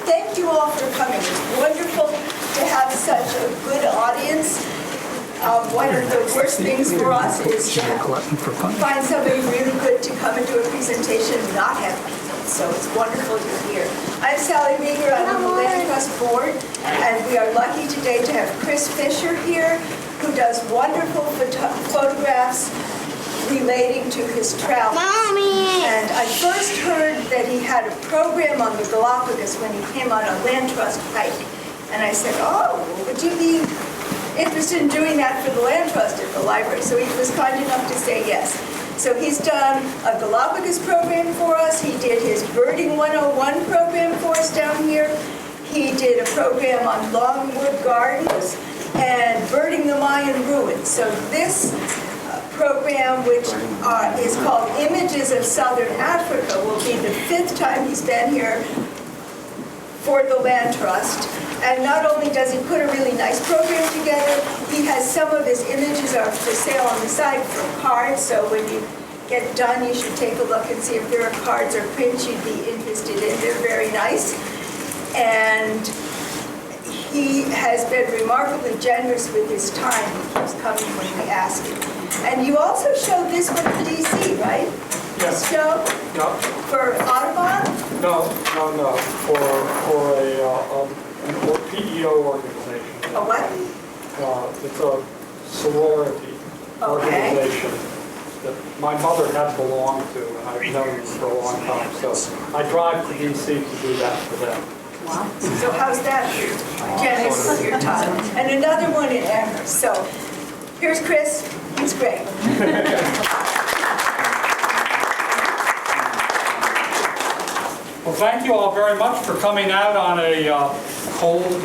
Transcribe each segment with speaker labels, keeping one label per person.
Speaker 1: thank you all for coming. It's wonderful to have such a good audience. One of the worst things for us is to find somebody really good to come and do a presentation and not have people. So it's wonderful you're here. I'm Sally Meager. I'm on the Land Trust Board, and we are lucky today to have Chris Fisher here, who does wonderful photographs relating to his travels.
Speaker 2: Mommy!
Speaker 1: And I first heard that he had a program on the Galapagos when he came on a Land Trust hike. And I said, oh, would you be interested in doing that for the Land Trust at the library? So he was kind enough to say yes. So he's done a Galapagos program for us. He did his Birding 101 program for us down here. He did a program on Longwood Gardens and Birding the Mayan Ruins. So this program, which is called Images of Southern Africa, will be the 5th time he's been here for the Land Trust. And not only does he put a really nice program together, he has some of his images are for sale on the side for cards. So when you get done, you should take a look and see if there are cards or prints you'd be interested in. They're very nice. And he has been remarkably generous with his time. He keeps coming when we ask him. And you also showed this one in D.C., right?
Speaker 3: Yes.
Speaker 1: This show?
Speaker 3: No.
Speaker 1: For Audubon?
Speaker 3: No. For a PEO organization.
Speaker 1: A what?
Speaker 3: It's a sorority organization that my mother had belonged to, and I've known them for a long time. So I drive to D.C. to do that for them.
Speaker 1: Wow. So how's that generous with your time? And another one in Amherst. So here's Chris. He's great.
Speaker 3: Well, thank you all very much for coming out on a cold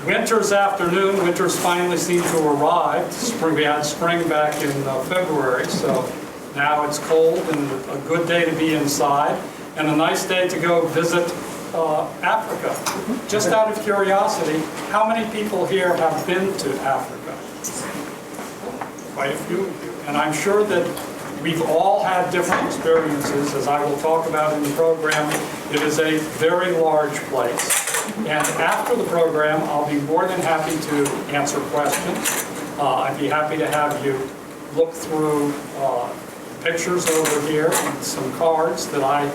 Speaker 3: winter's afternoon. Winters finally seem to arrive. We had spring back in February, so now it's cold and a good day to be inside and a nice day to go visit Africa. Just out of curiosity, how many people here have been to Africa? Quite a few of you. And I'm sure that we've all had different experiences, as I will talk about in the program. It is a very large place. And after the program, I'll be more than happy to answer questions. I'd be happy to have you look through pictures over here and some cards that I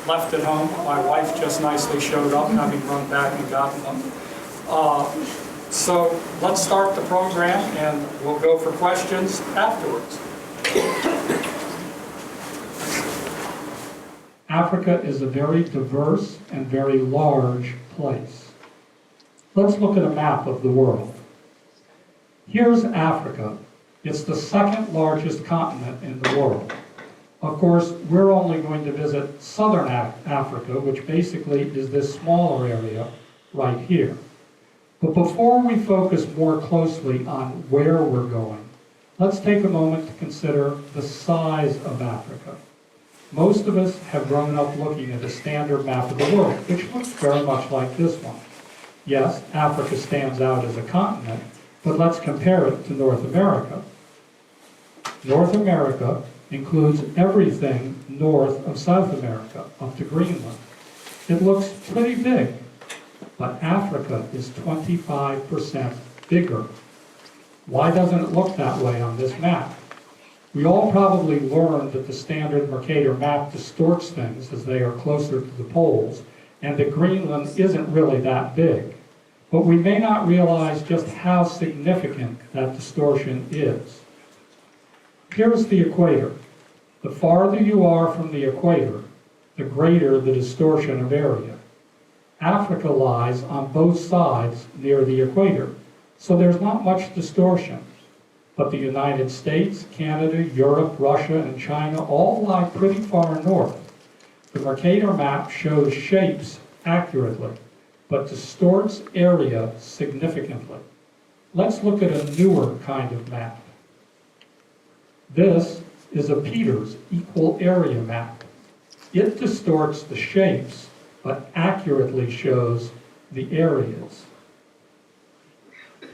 Speaker 3: left at home. My wife just nicely showed up, having run back and gotten them. So let's start the program, and we'll go for questions afterwards. Africa is a very diverse and very large place. Let's look at a map of the world. Here's Africa. It's the 2nd largest continent in the world. Of course, we're only going to visit southern Africa, which basically is this smaller area right here. But before we focus more closely on where we're going, let's take a moment to consider the size of Africa. Most of us have grown up looking at a standard map of the world, which looks very much like this one. Yes, Africa stands out as a continent, but let's compare it to North America. North America includes everything north of South America, up to Greenland. It looks pretty big, but Africa is 25% bigger. Why doesn't it look that way on this map? We all probably learned that the standard Mercator map distorts things as they are closer to the poles, and that Greenland isn't really that big. But we may not realize just how significant that distortion is. Here's the equator. The farther you are from the equator, the greater the distortion of area. Africa lies on both sides near the equator, so there's not much distortion. But the United States, Canada, Europe, Russia, and China all lie pretty far north. The Mercator map shows shapes accurately, but distorts area significantly. Let's look at a newer kind of map. This is a Peters equal area map. It distorts the shapes, but accurately shows the areas.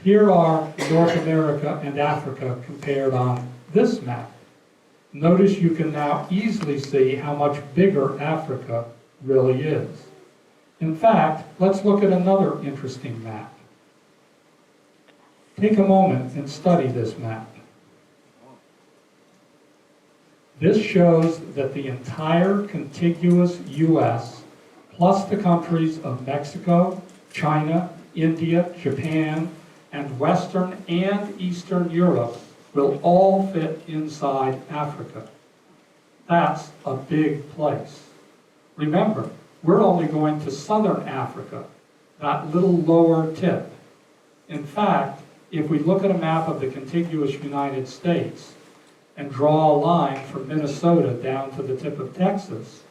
Speaker 3: Here are North America and Africa compared on this map. Notice you can now easily see how much bigger Africa really is. In fact, let's look at another interesting map. Take a moment and study this map. This shows that the entire contiguous U.S., plus the countries of Mexico, China, India, Japan, and Western and Eastern Europe will all fit inside Africa. That's a big place. Remember, we're only going to southern Africa, that little lower tip. In fact, if we look at a map of the contiguous United States and draw a line from Minnesota down to the tip of Texas,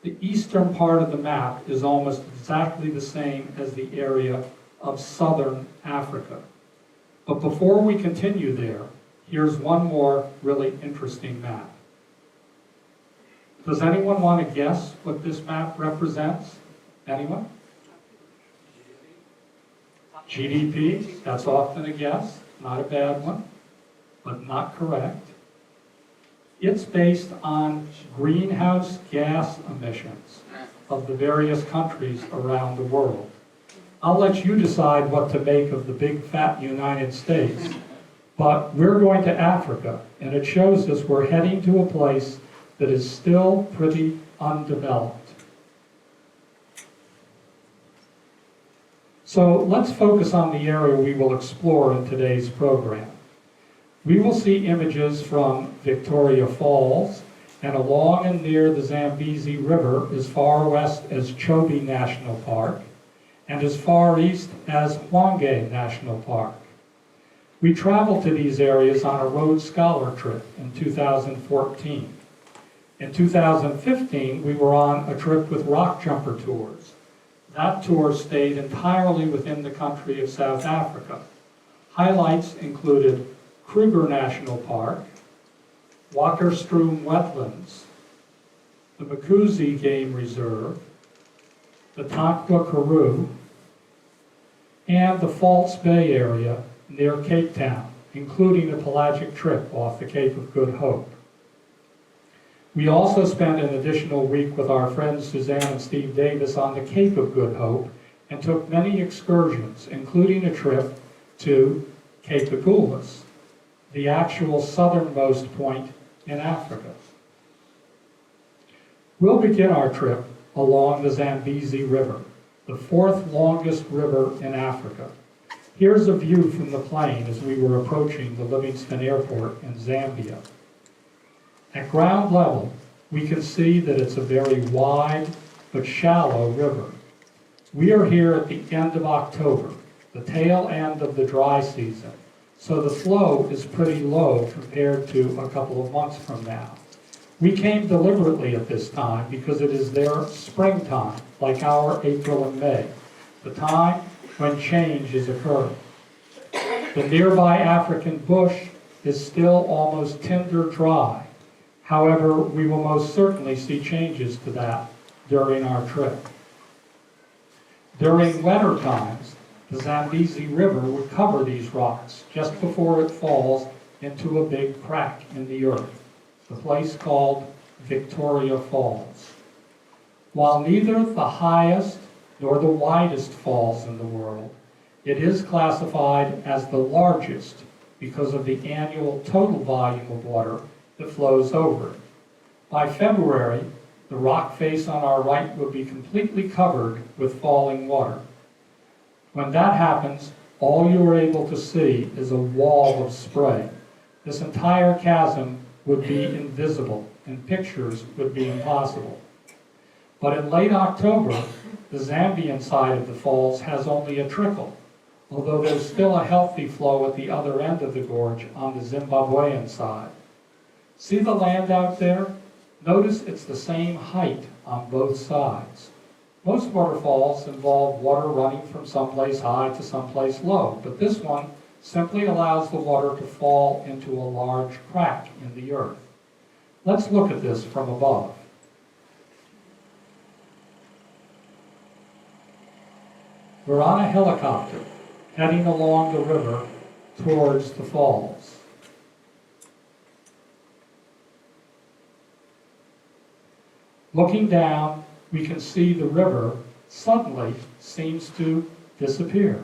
Speaker 3: the eastern part of the map is almost exactly the same as the area of southern Africa. But before we continue there, here's one more really interesting map. Does anyone want to guess what this map represents? Anyone? GDP, that's often a guess, not a bad one, but not correct. It's based on greenhouse gas emissions of the various countries around the world. I'll let you decide what to make of the big fat United States, but we're going to Africa, and it shows us we're heading to a place that is still pretty undeveloped. So let's focus on the area we will explore in today's program. We will see images from Victoria Falls and along and near the Zambezi River as far west as Chobe National Park and as far east as Hwange National Park. We traveled to these areas on a Rhodes Scholar trip in 2014. In 2015, we were on a trip with Rock Jumper Tours. That tour stayed entirely within the country of South Africa. Highlights included Kruger National Park, Wakkerstroom Wetlands, the Mkuzi Game Reserve, the Tankwa Karoo, and the False Bay area near Cape Town, including a pelagic trip off the Cape of Good Hope. We also spent an additional week with our friends Suzanne and Steve Davis on the Cape of Good Hope and took many excursions, including a trip to Cape Agulhas, the actual southernmost point in Africa. We'll begin our trip along the Zambezi River, the fourth longest river in Africa. Here's a view from the plane as we were approaching the Livingstone Airport in Zambia. At ground level, we can see that it's a very wide but shallow river. We are here at the end of October, the tail end of the dry season, so the flow is pretty low compared to a couple of months from now. We came deliberately at this time because it is their springtime, like our April and May, the time when change is occurring. The nearby African bush is still almost tinder dry. However, we will most certainly see changes to that during our trip. During wetter times, the Zambezi River would cover these rocks just before it falls into a big crack in the earth, the place called Victoria Falls. While neither the highest nor the widest falls in the world, it is classified as the largest because of the annual total volume of water that flows over it. By February, the rock face on our right will be completely covered with falling water. When that happens, all you are able to see is a wall of spray. This entire chasm would be invisible, and pictures would be impossible. But in late October, the Zambian side of the falls has only a trickle, although there's still a healthy flow at the other end of the gorge on the Zimbabwean side. See the land out there? Notice it's the same height on both sides. Most waterfalls involve water running from someplace high to someplace low, but this one simply allows the water to fall into a large crack in the earth. Let's look at this from above. We're on a helicopter heading along the river towards the falls. Looking down, we can see the river suddenly seems to disappear.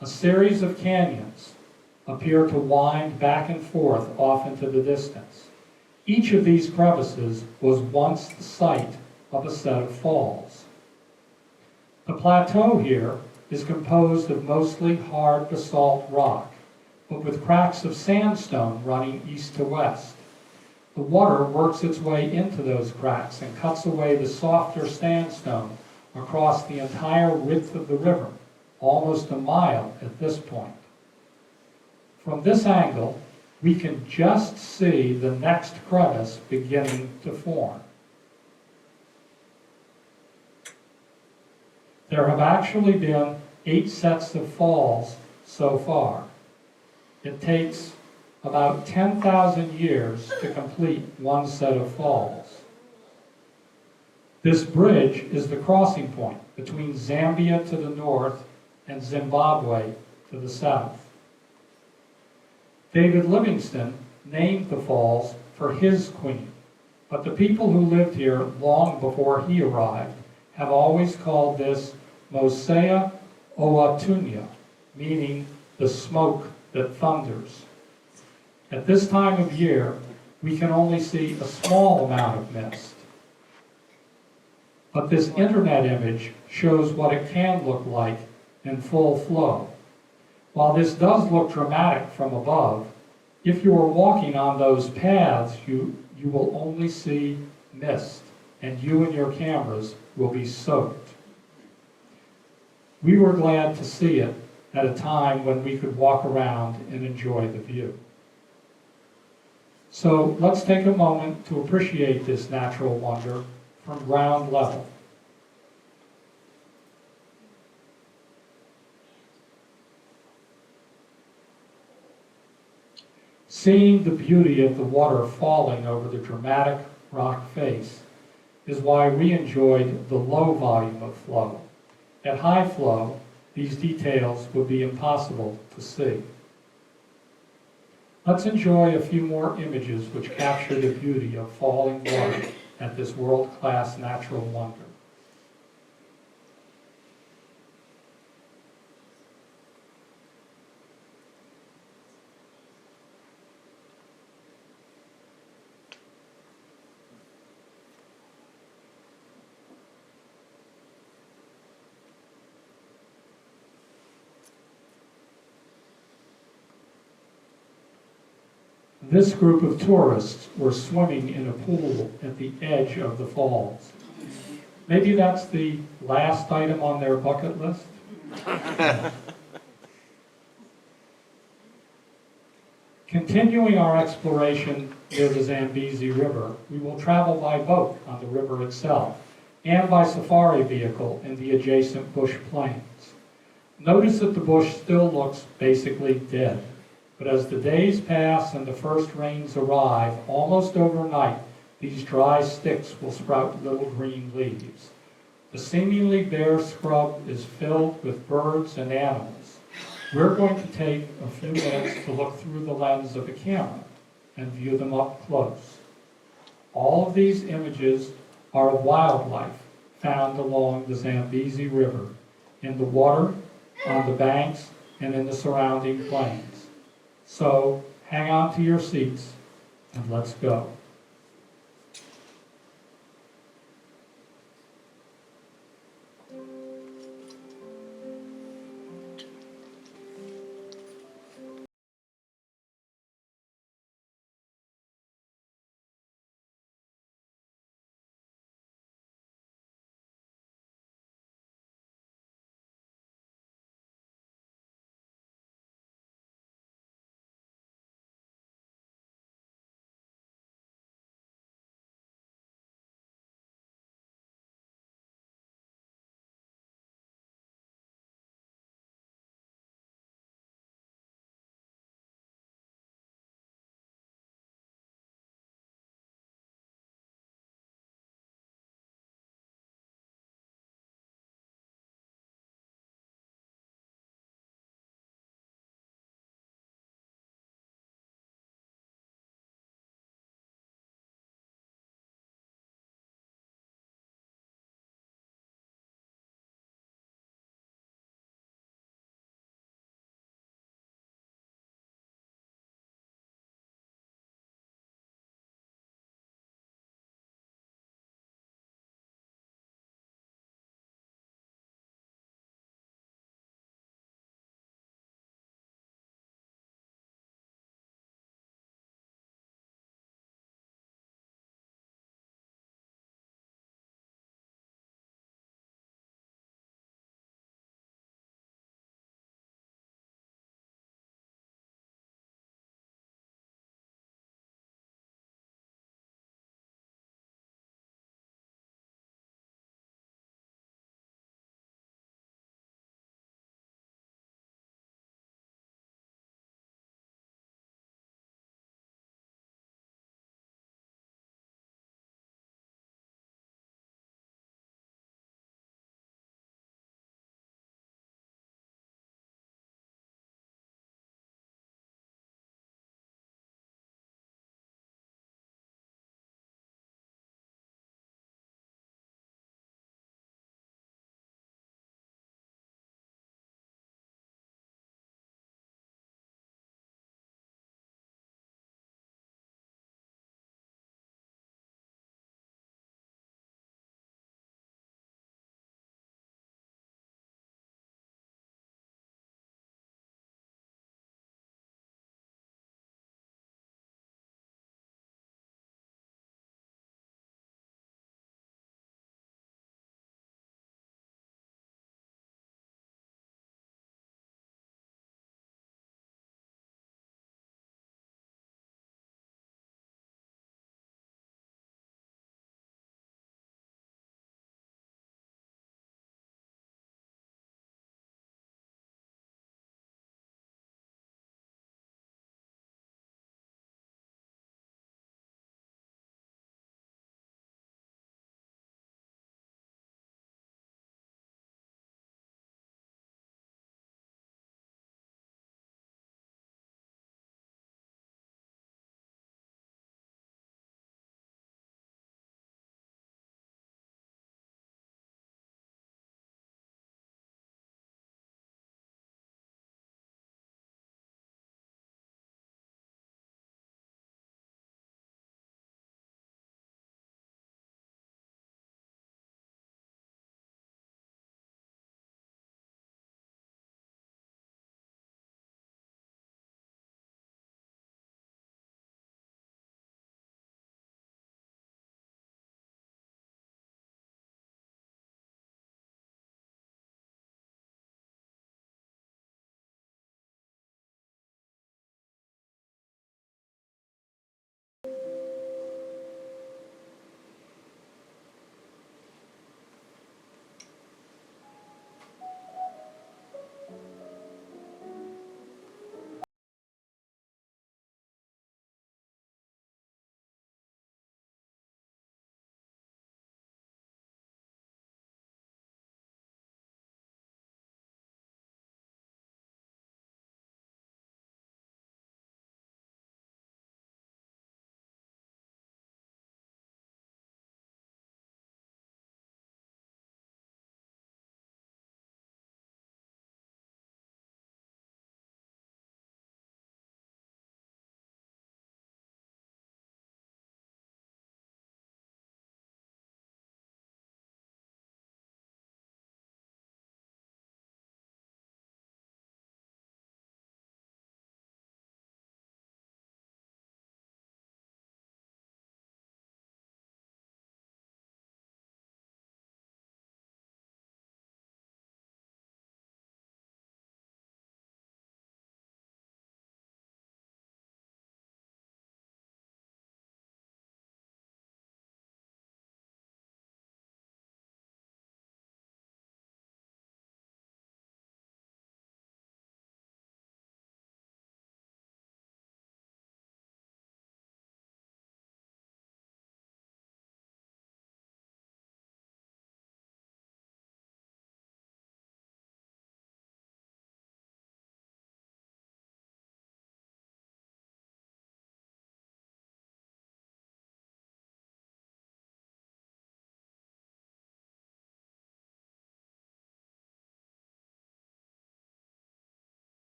Speaker 3: A series of canyons appear to wind back and forth off into the distance. Each of these crevices was once the site of a set of falls. The plateau here is composed of mostly hard basalt rock, but with cracks of sandstone running east to west. The water works its way into those cracks and cuts away the softer sandstone across the entire width of the river, almost a mile at this point. From this angle, we can just see the next crevice beginning to form. There have actually been 8 sets of falls so far. It takes about 10,000 years to complete one set of falls. This bridge is the crossing point between Zambia to the north and Zimbabwe to the south. David Livingstone named the falls for his queen, but the people who lived here long before he arrived have always called this Mosea Oatunya, meaning the smoke that thunders. At this time of year, we can only see a small amount of mist. But this internet image shows what it can look like in full flow. While this does look dramatic from above, if you are walking on those paths, you will only see mist, and you and your cameras will be soaked. We were glad to see it at a time when we could walk around and enjoy the view. So let's take a moment to appreciate this natural wonder from ground level. Seeing the beauty of the water falling over the dramatic rock face is why we enjoyed the low volume of flow. At high flow, these details would be impossible to see. Let's enjoy a few more images which capture the beauty of falling water at this world-class natural wonder. This group of tourists were swimming in a pool at the edge of the falls. Maybe that's the last item on their bucket list? Continuing our exploration near the Zambezi River, we will travel by boat on the river itself and by safari vehicle in the adjacent bush plains. Notice that the bush still looks basically dead. But as the days pass and the first rains arrive, almost overnight, these dry sticks will sprout little green leaves. The seemingly bare scrub is filled with birds and animals. We're going to take a few minutes to look through the lens of a camera and view them up close. All of these images are of wildlife found along the Zambezi River, in the water, on the banks, and in the surrounding plains. So hang on to your seats and let's go.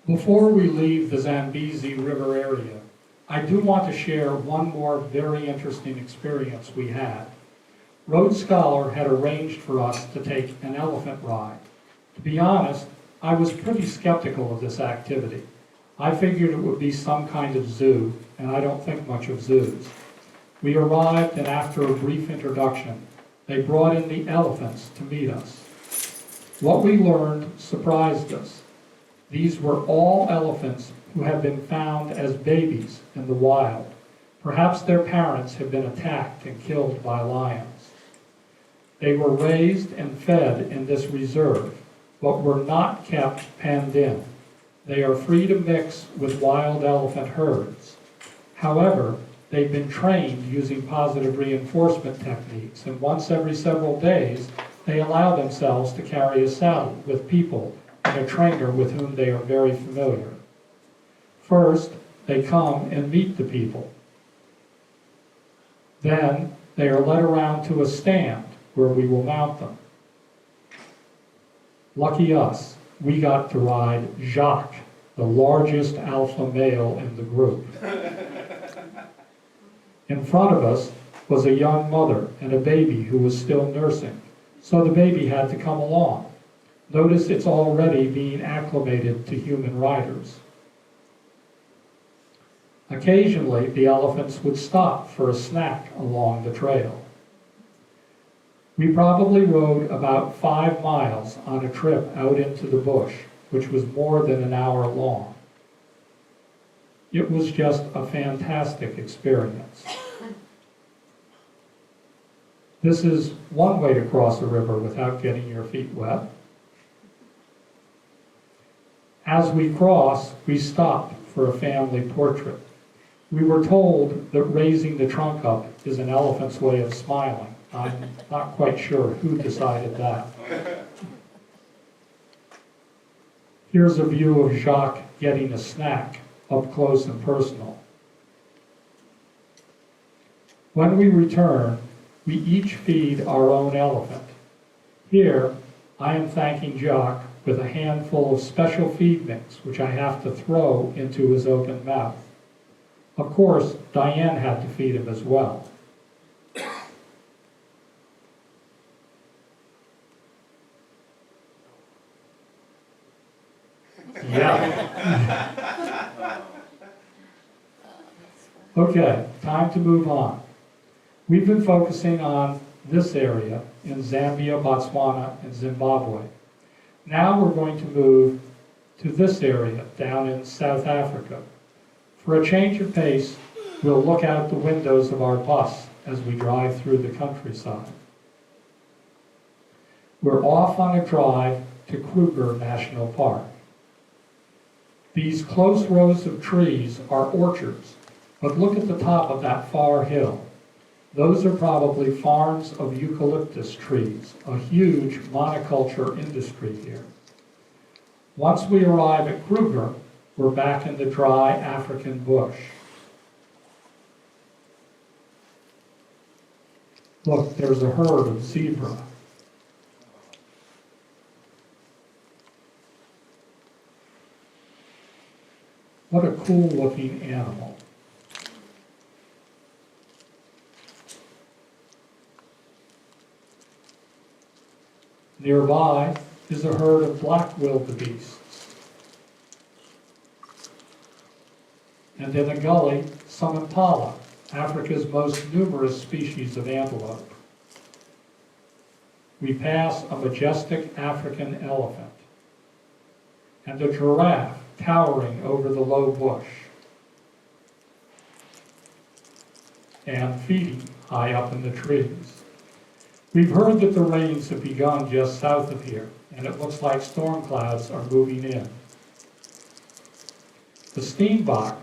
Speaker 3: Before we leave the Zambezi River area, I do want to share one more very interesting experience we had. Rhodes Scholar had arranged for us to take an elephant ride. To be honest, I was pretty skeptical of this activity. I figured it would be some kind of zoo, and I don't think much of zoos. We arrived, and after a brief introduction, they brought in the elephants to meet us. What we learned surprised us. These were all elephants who had been found as babies in the wild. Perhaps their parents had been attacked and killed by lions. They were raised and fed in this reserve, but were not kept penned in. They are free to mix with wild elephant herds. However, they've been trained using positive reinforcement techniques, and once every several days, they allow themselves to carry a saddle with people and a trainer with whom they are very familiar. First, they come and meet the people. Then, they are led around to a stand where we will mount them. Lucky us, we got to ride Jacques, the largest alpha male in the group. In front of us was a young mother and a baby who was still nursing, so the baby had to come along. Notice it's already being acclimated to human riders. Occasionally, the elephants would stop for a snack along the trail. We probably rode about 5 miles on a trip out into the bush, which was more than an hour long. It was just a fantastic experience. This is one way to cross a river without getting your feet wet. As we cross, we stop for a family portrait. We were told that raising the trunk up is an elephant's way of smiling. I'm not quite sure who decided that. Here's a view of Jacques getting a snack up close and personal. When we return, we each feed our own elephant. Here, I am thanking Jacques with a handful of special feed mix, which I have to throw into his open mouth. Of course, Diane had to feed him as well. Yeah. Okay, time to move on. We've been focusing on this area in Zambia, Botswana, and Zimbabwe. Now we're going to move to this area down in South Africa. For a change of pace, we'll look out the windows of our bus as we drive through the countryside. We're off on a drive to Kruger National Park. These close rows of trees are orchards, but look at the top of that far hill. Those are probably farms of eucalyptus trees, a huge monoculture industry here. Once we arrive at Kruger, we're back in the dry African bush. Look, there's a herd of zebra. What a cool looking animal. Nearby is a herd of black wildebeests. And in a gully, some impala, Africa's most numerous species of antelope. We pass a majestic African elephant and a giraffe towering over the low bush and feeding high up in the trees. We've heard that the rains have begun just south of here, and it looks like storm clouds are moving in. The steenbok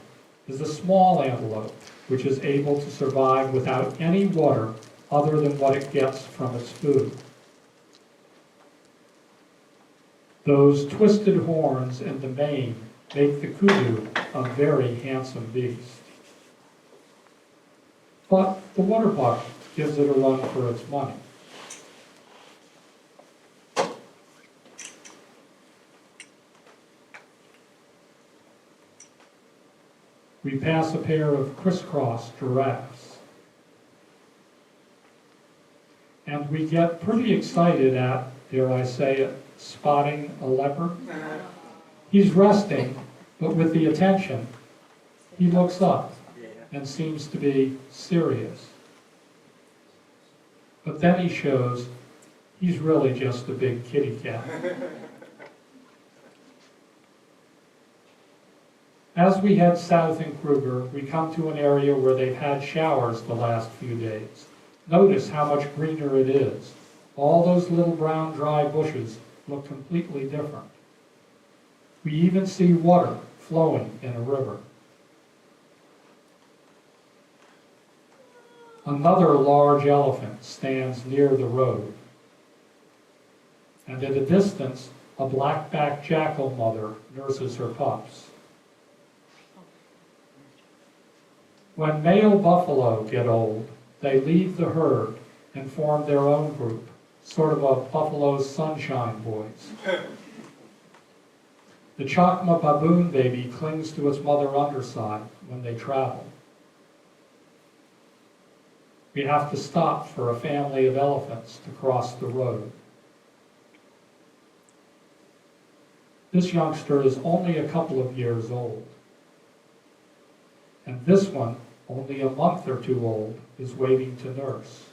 Speaker 3: is a small antelope which is able to survive without any water other than what it gets from its food. Those twisted horns and the mane make the kudu a very handsome beast. But the water buck gives it a run for its money. we pass a pair of crisscross giraffes. And we get pretty excited at, dare I say it, spotting a leopard. He's resting, but with the attention, he looks up and seems to be serious. But then he shows he's really just a big kitty cat. As we head south in Kruger, we come to an area where they've had showers the last few days. Notice how much greener it is. All those little brown dry bushes look completely different. We even see water flowing in a river. Another large elephant stands near the road. And at a distance, a black-backed jackal mother nurses her pups. When male buffalo get old, they leave the herd and form their own group, sort of a Buffalo's Sunshine Boys. The Chacma baboon baby clings to its mother underside when they travel. We have to stop for a family of elephants to cross the road. This youngster is only a couple of years old. And this one, only a month or two old, is waiting to nurse.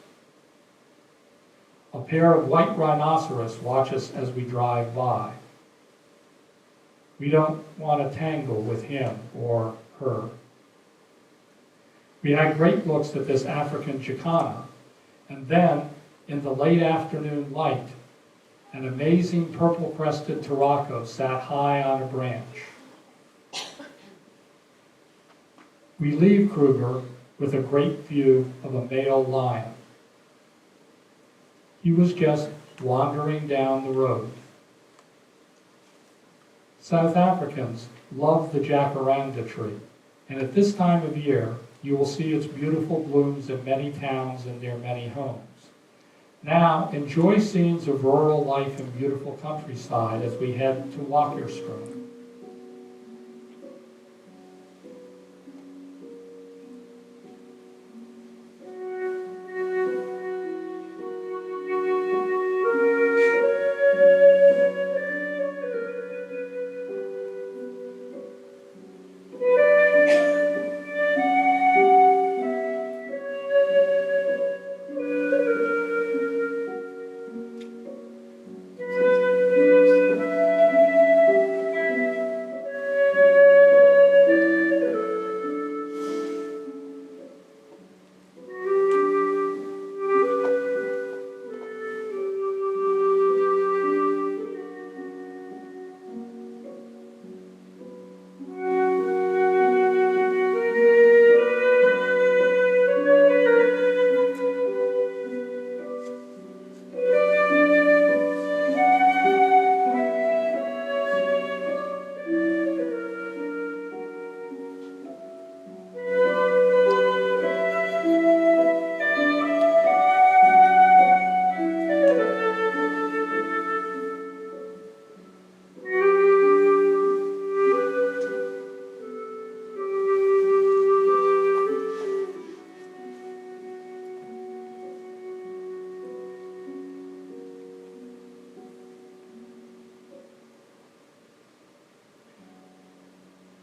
Speaker 3: A pair of white rhinoceros watch us as we drive by. We don't want to tangle with him or her. We had great looks at this African jacana, and then, in the late afternoon light, an amazing purple-crested turaco sat high on a branch. We leave Kruger with a great view of a male lion. He was just wandering down the road. South Africans love the jacaranda tree, and at this time of year, you will see its beautiful blooms in many towns and near many homes. Now, enjoy scenes of rural life and beautiful countryside as we head to Wakkerstroom.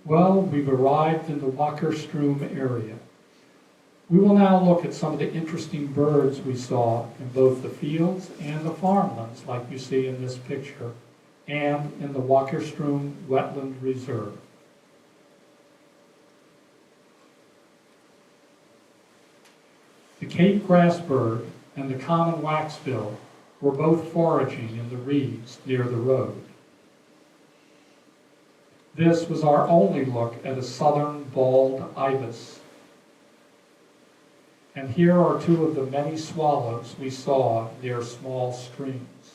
Speaker 3: Well, we've arrived in the Wakkerstroom area. We will now look at some of the interesting birds we saw in both the fields and the farmlands, like you see in this picture, and in the Wakkerstroom Wetland Reserve. The Cape grassbird and the common waxbill were both foraging in the reeds near the road. This was our only look at a southern bald ibis. And here are two of the many swallows we saw near small streams.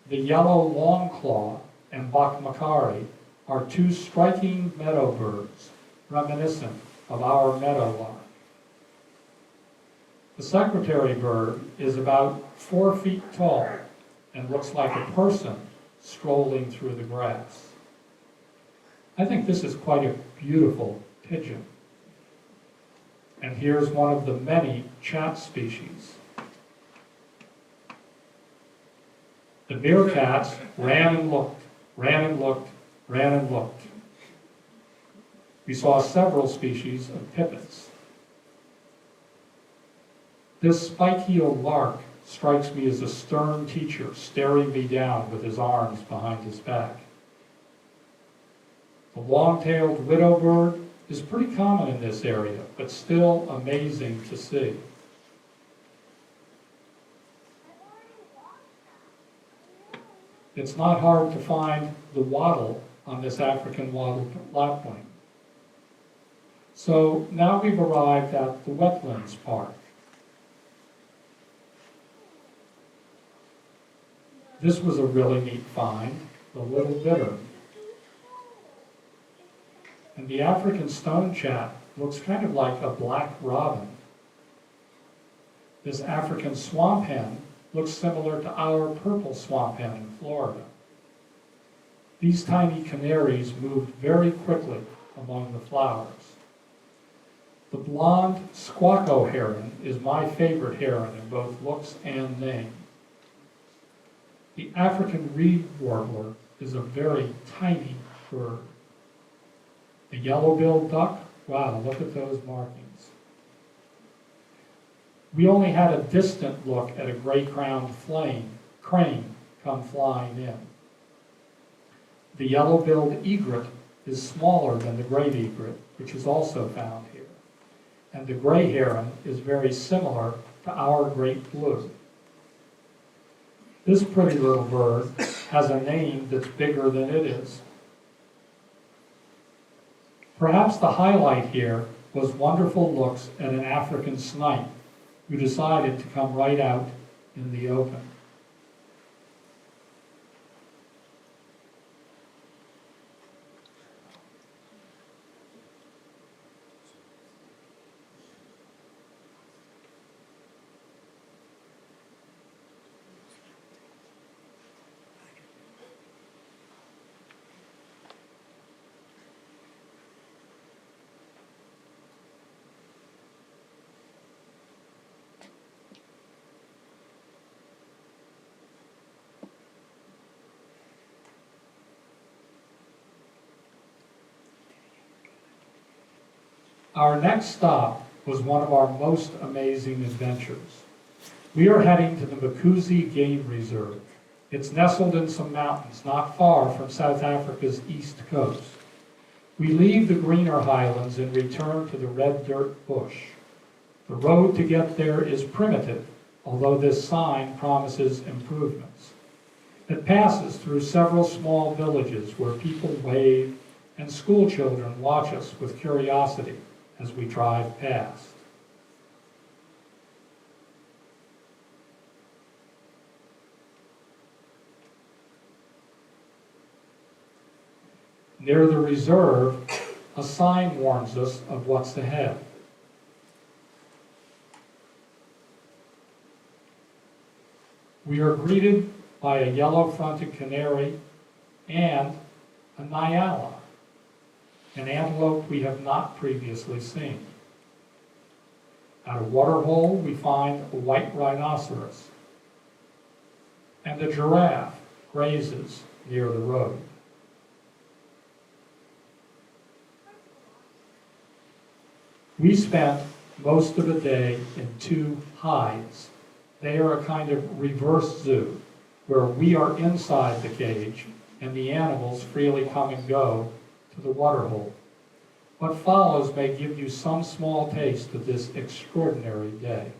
Speaker 3: The yellow longclaw and bakmakari are two striking meadow birds, reminiscent of our meadowlark. The secretary bird is about 4 feet tall and looks like a person strolling through the grass. I think this is quite a beautiful pigeon. And here's one of the many chat species. The meerkats ran and looked, ran and looked, ran and looked. We saw several species of pipits. This spike-heeled lark strikes me as a stern teacher staring me down with his arms behind his back. The long-tailed widow bird is pretty common in this area, but still amazing to see. It's not hard to find the wattle on this African wattled lapwing. So now we've arrived at the wetlands park. This was a really neat find, the little bittern. And the African stonechat looks kind of like a black robin. This African swamp hen looks similar to our purple swamp hen in Florida. These tiny canaries moved very quickly among the flowers. The blonde squawko heron is my favorite heron in both looks and name. The African reed warbler is a very tiny bird. The yellow-billed duck, wow, look at those markings. We only had a distant look at a gray-crowned crane come flying in. The yellow-billed egret is smaller than the great egret, which is also found here. And the gray heron is very similar to our great blue. This pretty little bird has a name that's bigger than it is. Perhaps the highlight here was wonderful looks at an African snipe who decided to come right out in the open. Our next stop was one of our most amazing adventures. We are heading to the Makuzi Game Reserve. It's nestled in some mountains not far from South Africa's east coast. We leave the greener highlands and return to the red dirt bush. The road to get there is primitive, although this sign promises improvements. It passes through several small villages where people wave and school children watch us with curiosity as we drive past. Near the reserve, a sign warns us of what's ahead. We are greeted by a yellow-fronted canary and a nyala, an antelope we have not previously seen. At a waterhole, we find a white rhinoceros, and a giraffe grazes near the road. We spent most of the day in two hides. They are a kind of reverse zoo, where we are inside the cage and the animals freely come and go to the waterhole. What follows may give you some small taste of this extraordinary day.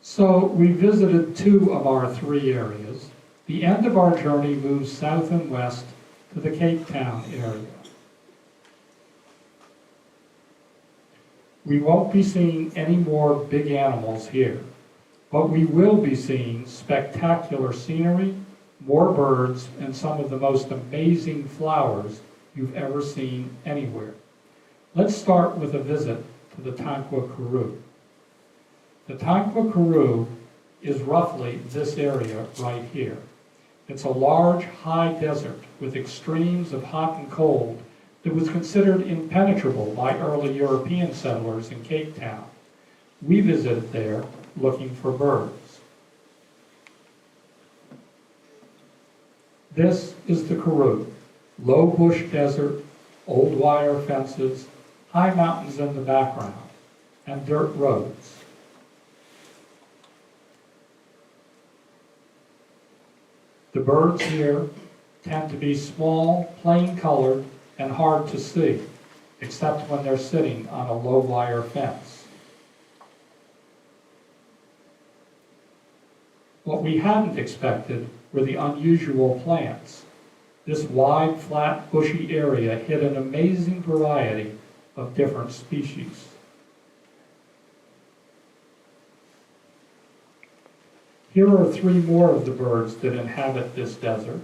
Speaker 3: So we visited 2 of our 3 areas. The end of our journey moves south and west to the Cape Town area. We won't be seeing any more big animals here, but we will be seeing spectacular scenery, more birds, and some of the most amazing flowers you've ever seen anywhere. Let's start with a visit to the Tanqua Karoo. The Tanqua Karoo is roughly this area right here. It's a large, high desert with extremes of hot and cold that was considered impenetrable by early European settlers in Cape Town. We visited there looking for birds. This is the Karoo, low bush desert, old wire fences, high mountains in the background, and dirt roads. The birds here tend to be small, plain colored, and hard to see, except when they're sitting on a low wire fence. What we hadn't expected were the unusual plants. This wide, flat, bushy area hid an amazing variety of different species. Here are 3 more of the birds that inhabit this desert.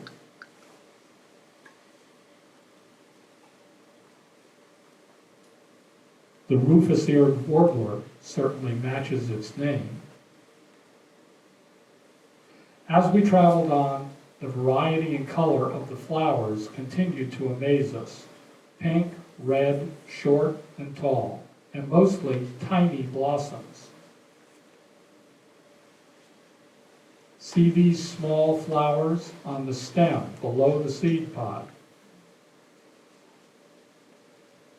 Speaker 3: The rufous-eared warbler certainly matches its name. As we traveled on, the variety and color of the flowers continued to amaze us. Pink, red, short, and tall, and mostly tiny blossoms. See these small flowers on the stem below the seed pod.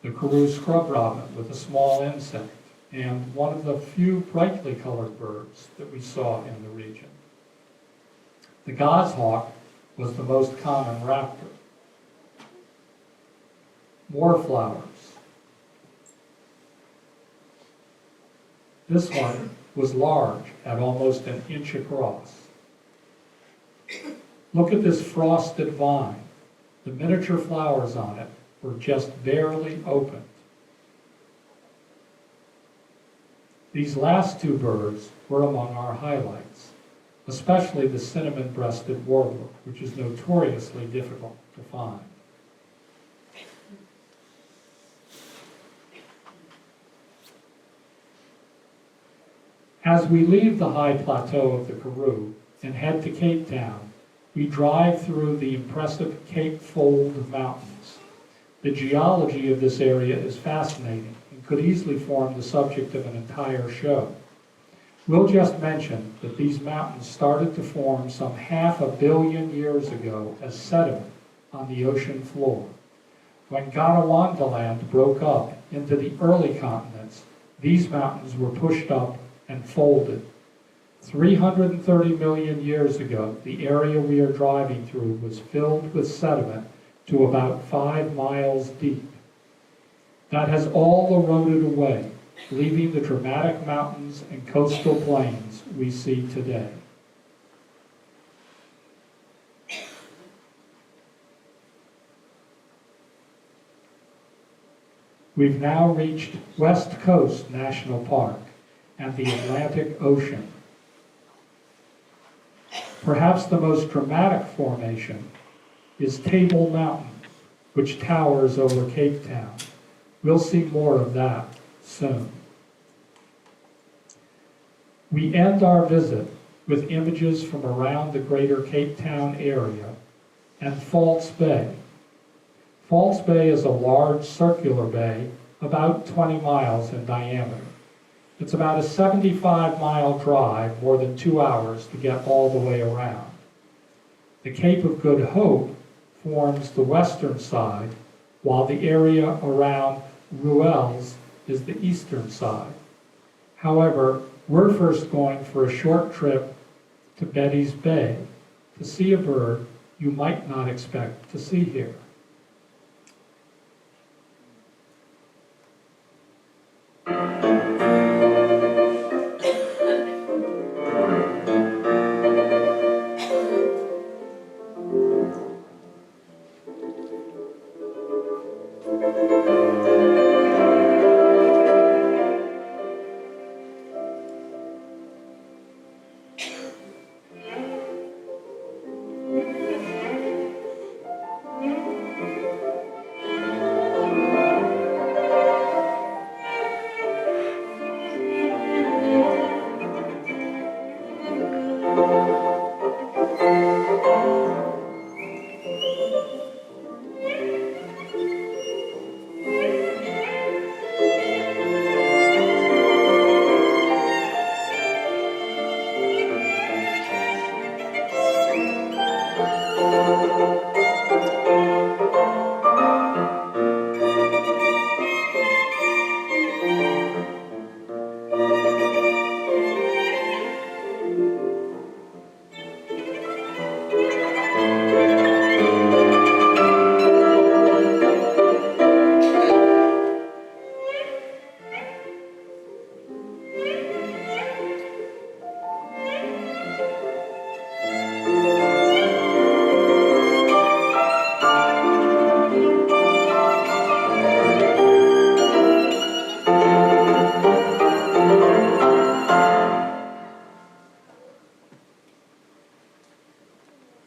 Speaker 3: The Karoo scrub robin with a small insect, and one of the few brightly colored birds that we saw in the region. The goshawk was the most common raptor. More flowers. This one was large, at almost an inch across. Look at this frosted vine. The miniature flowers on it were just barely opened. These last 2 birds were among our highlights, especially the cinnamon-breasted warbler, which is notoriously difficult to find. As we leave the high plateau of the Karoo and head to Cape Town, we drive through the impressive Cape Fold Mountains. The geology of this area is fascinating and could easily form the subject of an entire show. We'll just mention that these mountains started to form some 500 million years ago as sediment on the ocean floor. When Gondwanaland broke up into the early continents, these mountains were pushed up and folded. 330 million years ago, the area we are driving through was filled with sediment to about 5 miles deep. That has all eroded away, leaving the dramatic mountains and coastal plains we see today. We've now reached West Coast National Park and the Atlantic Ocean. Perhaps the most dramatic formation is Table Mountain, which towers over Cape Town. We'll see more of that soon. We end our visit with images from around the greater Cape Town area and False Bay. False Bay is a large circular bay about 20 miles in diameter. It's about a 75-mile drive, more than 2 hours to get all the way around. The Cape of Good Hope forms the western side, while the area around Ruels is the eastern side. However, we're first going for a short trip to Betty's Bay to see a bird you might not expect to see here.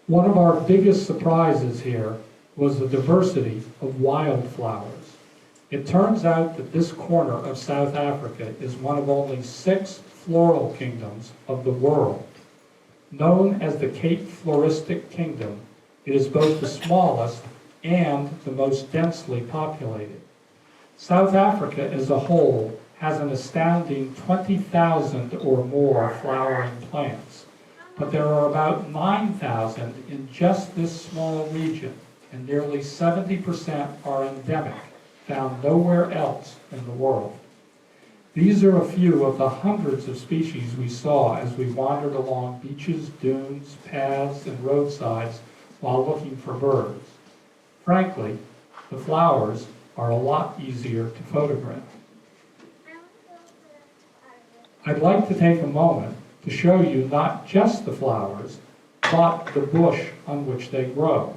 Speaker 3: One of our biggest surprises here was the diversity of wildflowers. It turns out that this corner of South Africa is one of only 6 floral kingdoms of the world. Known as the Cape Floristic Kingdom, it is both the smallest and the most densely populated. South Africa as a whole has an astounding 20,000 or more flowering plants, but there are about 9,000 in just this small region, and nearly 70% are endemic, found nowhere else in the world. These are a few of the hundreds of species we saw as we wandered along beaches, dunes, paths, and roadsides while looking for birds. Frankly, the flowers are a lot easier to photograph. I'd like to take a moment to show you not just the flowers, but the bush on which they grow.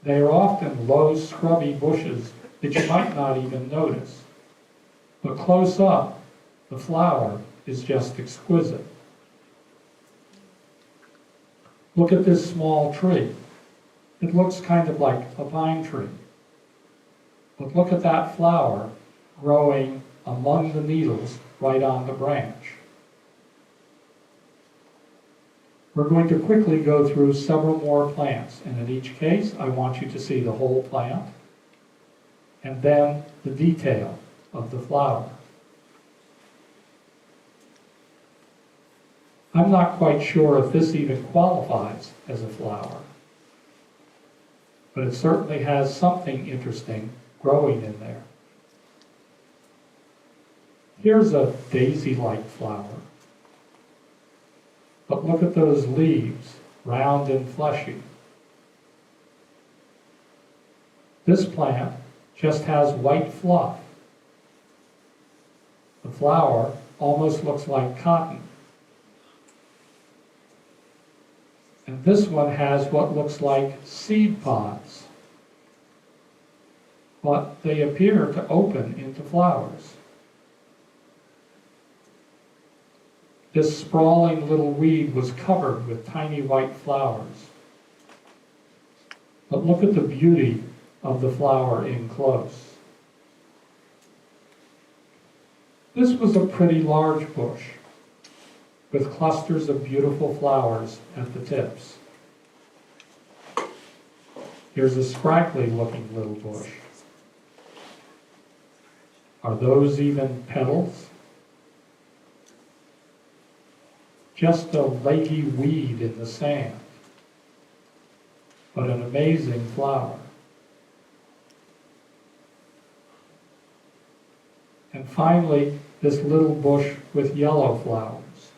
Speaker 3: They are often low, scrubby bushes that you might not even notice. But close up, the flower is just exquisite. Look at this small tree. It looks kind of like a pine tree. But look at that flower growing among the needles right on the branch. We're going to quickly go through several more plants, and in each case, I want you to see the whole plant and then the detail of the flower. I'm not quite sure if this even qualifies as a flower, but it certainly has something interesting growing in there. Here's a daisy-like flower. But look at those leaves, round and fleshy. This plant just has white fluff. The flower almost looks like cotton. And this one has what looks like seed pods, but they appear to open into flowers. This sprawling little weed was covered with tiny white flowers. But look at the beauty of the flower in close. This was a pretty large bush with clusters of beautiful flowers at the tips. Here's a scraggly looking little bush. Are those even petals? Just a leggy weed in the sand, but an amazing flower. And finally, this little bush with yellow flowers.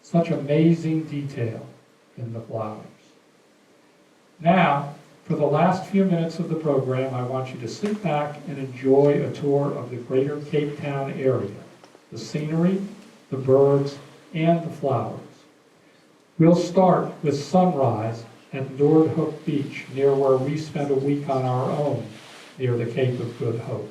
Speaker 3: Such amazing detail in the flowers. Now, for the last few minutes of the program, I want you to sit back and enjoy a tour of the greater Cape Town area, the scenery, the birds, and the flowers. We'll start with sunrise at Noordhoek Beach, near where we spent a week on our own, near the Cape of Good Hope.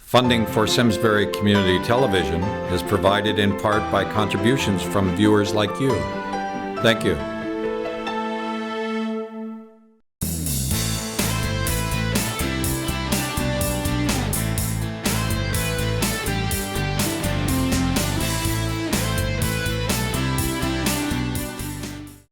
Speaker 2: Funding for Simsbury Community Television is provided in part by contributions from viewers like you. Thank you.